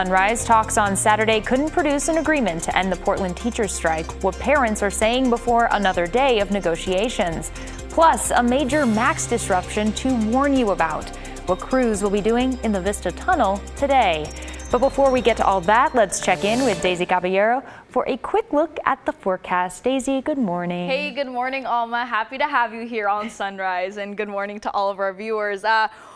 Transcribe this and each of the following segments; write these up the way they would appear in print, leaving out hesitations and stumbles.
Sunrise talks on Saturday couldn't produce an agreement to end the Portland teachers' strike, what parents are saying before another day of negotiations. Plus, a major MAX disruption to warn you about, what crews will be doing in the Vista Tunnel today. But before we get to all that, let's check in with Daisy Caballero for a quick look at the forecast. Daisy, good morning. Hey, good morning, Alma. Happy to have you here on Sunrise, and good morning to all of our viewers.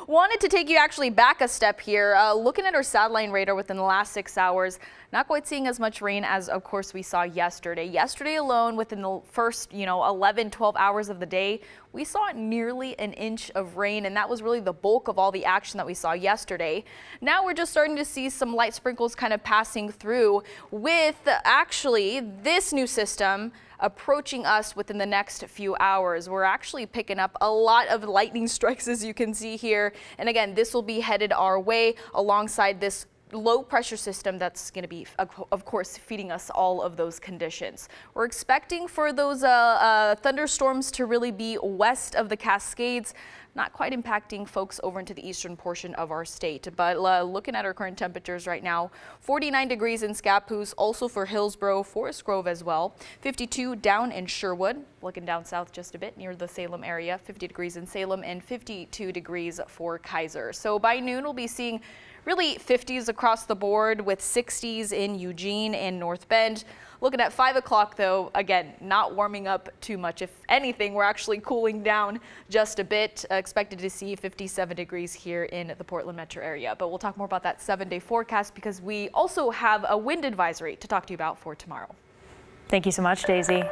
Wanted to take you actually back a step here. Looking at our satellite radar within the last 6 hours, not quite seeing as much rain as, of course, we saw yesterday. Yesterday alone, within the first, 11, 12 hours of the day, we saw nearly an inch of rain, and that was really the bulk of all the action that we saw yesterday. Now we're just starting to see some light sprinkles kind of passing through with actually this new system approaching us within the next few hours. We're actually picking up a lot of lightning strikes, as you can see here. And again, this will be headed our way alongside this low pressure system that's going to be, of course, feeding us all of those conditions. We're expecting for those thunderstorms to really be west of the Cascades, not quite impacting folks over into the eastern portion of our state. But looking at our current temperatures right now, 49 degrees in Scappoose, also for Hillsborough, Forest Grove as well. 52 down in Sherwood, looking down south just a bit near the Salem area, 50 degrees in Salem and 52 degrees for Kaiser. So by noon, we'll be seeing really 50s across the board with 60s in Eugene and North Bend. Looking at 5 o'clock though, again, not warming up too much. If anything, we're actually cooling down just a bit. Expected to see 57 degrees here in the Portland metro area. But we'll talk more about that 7-day forecast because we also have a wind advisory to talk to you about for tomorrow. Thank you so much, Daisy.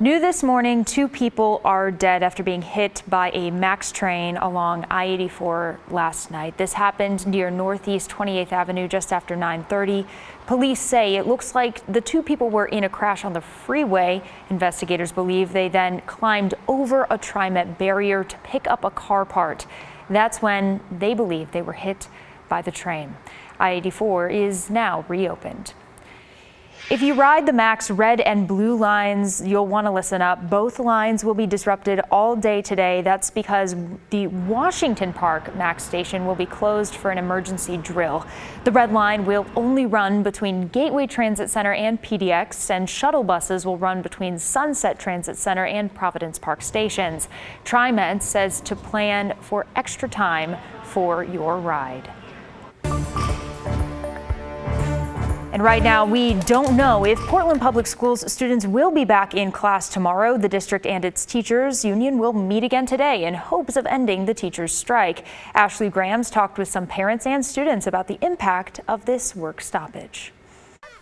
New this morning, 2 people are dead after being hit by a MAX train along I-84 last night. This happened near Northeast 28th Avenue just after 9:30. Police say it looks like the 2 people were in a crash on the freeway. Investigators believe they then climbed over a TriMet barrier to pick up a car part. That's when they believe they were hit by the train. I-84 is now reopened. If you ride the MAX red and blue lines, you'll want to listen up. Both lines will be disrupted all day today. That's because the Washington Park MAX station will be closed for an emergency drill. The red line will only run between Gateway Transit Center and PDX, and shuttle buses will run between Sunset Transit Center and Providence Park stations. TriMet says to plan for extra time for your ride. And right now, we don't know if Portland Public Schools students will be back in class tomorrow. The district and its teachers union will meet again today in hopes of ending the teachers' strike. Ashley Graham's talked with some parents and students about the impact of this work stoppage.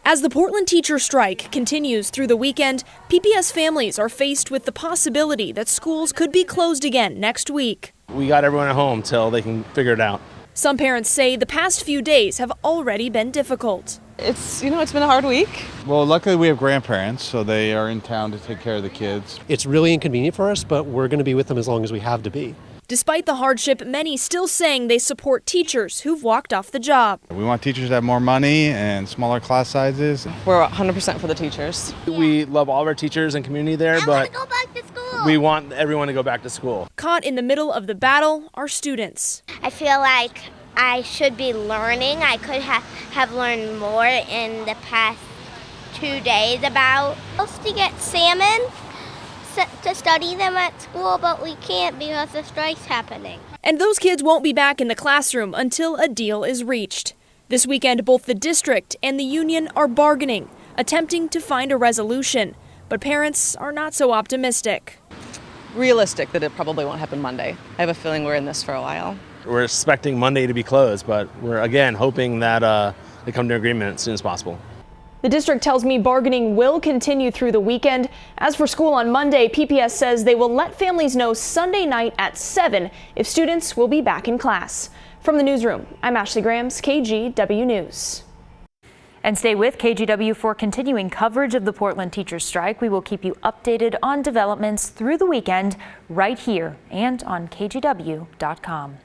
As the Portland teacher strike continues through the weekend, PPS families are faced with the possibility that schools could be closed again next week. We got everyone at home till they can figure it out. Some parents say the past few days have already been difficult. It's been a hard week. Well, luckily we have grandparents, so they are in town to take care of the kids. It's really inconvenient for us, but we're going to be with them as long as we have to be. Despite the hardship, many still saying they support teachers who've walked off the job. We want teachers to have more money and smaller class sizes. We're 100% for the teachers. We love all of our teachers and community there, but go back to school. We want everyone to go back to school. Caught in the middle of the battle are students. I feel like I should be learning. I could have learned more in the past 2 days about. We're supposed to get salmon to study them at school, but we can't because the strike's happening. And those kids won't be back in the classroom until a deal is reached. This weekend, both the district and the union are bargaining, attempting to find a resolution. But parents are not so optimistic. Realistic that it probably won't happen Monday. I have a feeling we're in this for a while. We're expecting Monday to be closed, but we're again hoping that they come to an agreement as soon as possible. The district tells me bargaining will continue through the weekend. As for school on Monday, PPS says they will let families know Sunday night at 7 if students will be back in class. From the newsroom, I'm Ashley Graham's KGW News. And stay with KGW for continuing coverage of the Portland teachers' strike. We will keep you updated on developments through the weekend right here and on KGW.com.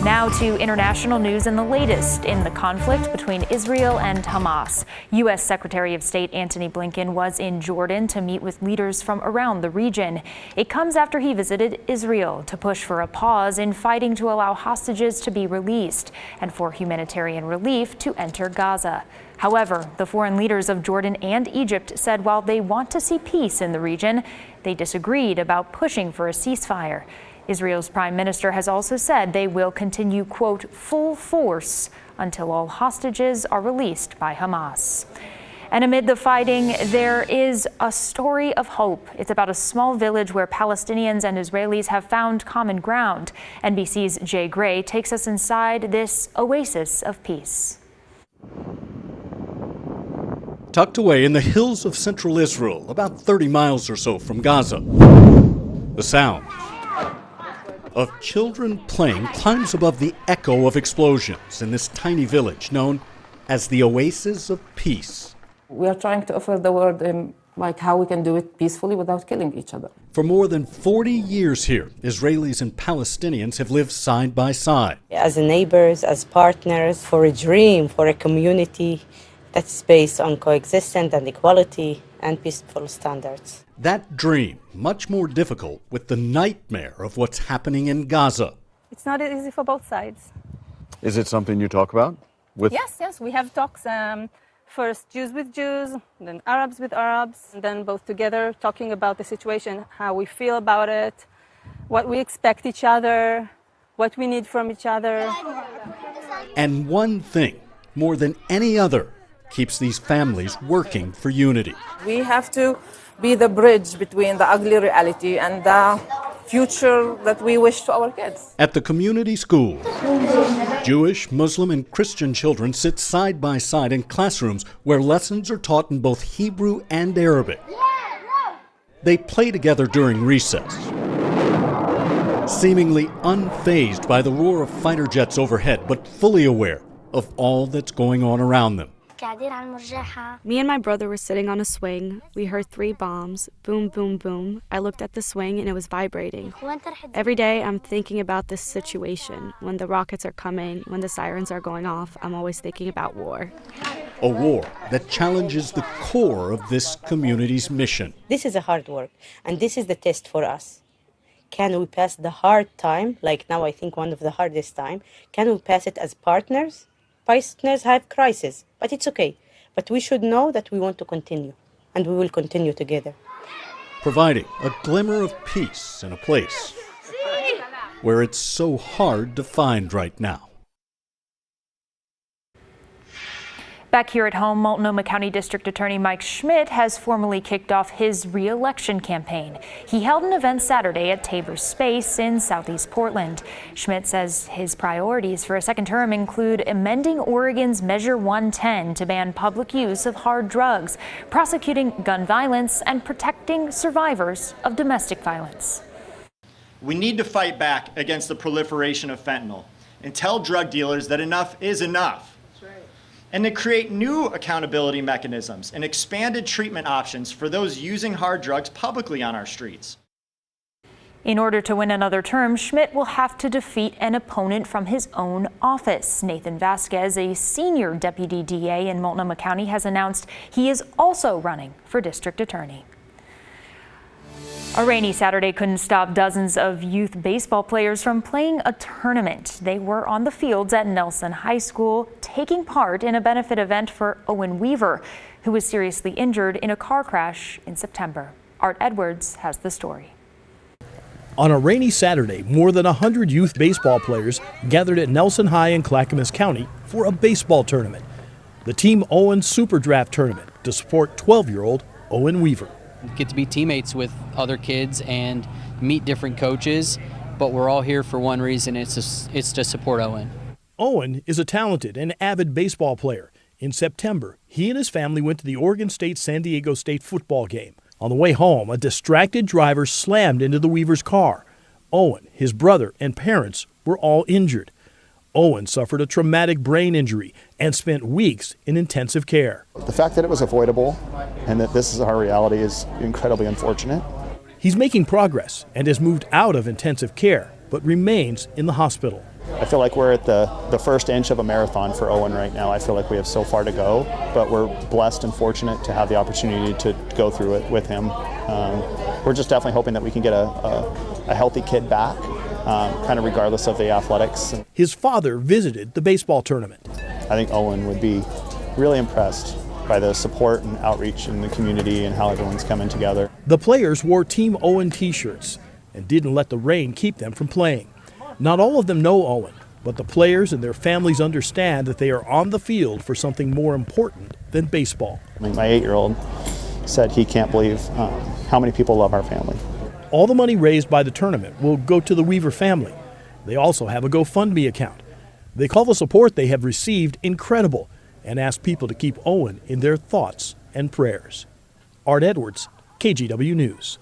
Now to international news and the latest in the conflict between Israel and Hamas. U.S. Secretary of State Antony Blinken was in Jordan to meet with leaders from around the region. It comes after he visited Israel to push for a pause in fighting to allow hostages to be released and for humanitarian relief to enter Gaza. However, the foreign leaders of Jordan and Egypt said while they want to see peace in the region, they disagreed about pushing for a ceasefire. Israel's prime minister has also said they will continue, quote, full force until all hostages are released by Hamas. And amid the fighting, there is a story of hope. It's about a small village where Palestinians and Israelis have found common ground. NBC's Jay Gray takes us inside this oasis of peace. Tucked away in the hills of central Israel, about 30 miles or so from Gaza, the sound of children playing climbs above the echo of explosions in this tiny village known as the Oasis of Peace. We are trying to offer the world how we can do it peacefully without killing each other. For more than 40 years here, Israelis and Palestinians have lived side by side. As neighbors, as partners, for a dream, for a community that's based on coexistence and equality and peaceful standards. That dream, much more difficult with the nightmare of what's happening in Gaza. It's not easy for both sides. Is it something you talk about? Yes, we have talks. First Jews with Jews, then Arabs with Arabs, and then both together talking about the situation, how we feel about it, what we expect each other, what we need from each other. And one thing, more than any other, keeps these families working for unity. We have to be the bridge between the ugly reality and the future that we wish to our kids. At the community school, Jewish, Muslim, and Christian children sit side by side in classrooms where lessons are taught in both Hebrew and Arabic. They play together during recess, seemingly unfazed by the roar of fighter jets overhead, but fully aware of all that's going on around them. Me and my brother were sitting on a swing. We heard 3 bombs. Boom, boom, boom. I looked at the swing and it was vibrating. Every day I'm thinking about this situation. When the rockets are coming, when the sirens are going off, I'm always thinking about war. A war that challenges the core of this community's mission. This is a hard work, and this is the test for us. Can we pass the hard time, like now I think one of the hardest time? Can we pass it as partners? Partners have crises, but it's okay. But we should know that we want to continue, and we will continue together. Providing a glimmer of peace in a place where it's so hard to find right now. Back here at home, Multnomah County District Attorney Mike Schmidt has formally kicked off his re-election campaign. He held an event Saturday at Tabor Space in southeast Portland. Schmidt says his priorities for a second term include amending Oregon's Measure 110 to ban public use of hard drugs, prosecuting gun violence, and protecting survivors of domestic violence. We need to fight back against the proliferation of fentanyl and tell drug dealers that enough is enough. And to create new accountability mechanisms and expanded treatment options for those using hard drugs publicly on our streets. In order to win another term, Schmidt will have to defeat an opponent from his own office. Nathan Vasquez, a senior deputy DA in Multnomah County, has announced he is also running for district attorney. A rainy Saturday couldn't stop dozens of youth baseball players from playing a tournament. They were on the fields at Nelson High School taking part in a benefit event for Owen Weaver, who was seriously injured in a car crash in September. Art Edwards has the story. On a rainy Saturday, more than 100 youth baseball players gathered at Nelson High in Clackamas County for a baseball tournament, the Team Owen Super Draft Tournament, to support 12-year-old Owen Weaver. Get to be teammates with other kids and meet different coaches, but we're all here for one reason. It's to support Owen. Owen is a talented and avid baseball player. In September, he and his family went to the Oregon State-San Diego State football game. On the way home, a distracted driver slammed into the Weavers' car. Owen, his brother, and parents were all injured. Owen suffered a traumatic brain injury and spent weeks in intensive care. The fact that it was avoidable and that this is our reality is incredibly unfortunate. He's making progress and has moved out of intensive care, but remains in the hospital. I feel like we're at the first inch of a marathon for Owen right now. I feel like we have so far to go, but we're blessed and fortunate to have the opportunity to go through it with him. We're just definitely hoping that we can get a healthy kid back, kind of regardless of the athletics. His father visited the baseball tournament. I think Owen would be really impressed by the support and outreach in the community and how everyone's coming together. The players wore Team Owen t-shirts and didn't let the rain keep them from playing. Not all of them know Owen, but the players and their families understand that they are on the field for something more important than baseball. I mean, my 8-year-old said he can't believe how many people love our family. All the money raised by the tournament will go to the Weaver family. They also have a GoFundMe account. They call the support they have received incredible and ask people to keep Owen in their thoughts and prayers. Art Edwards, KGW News.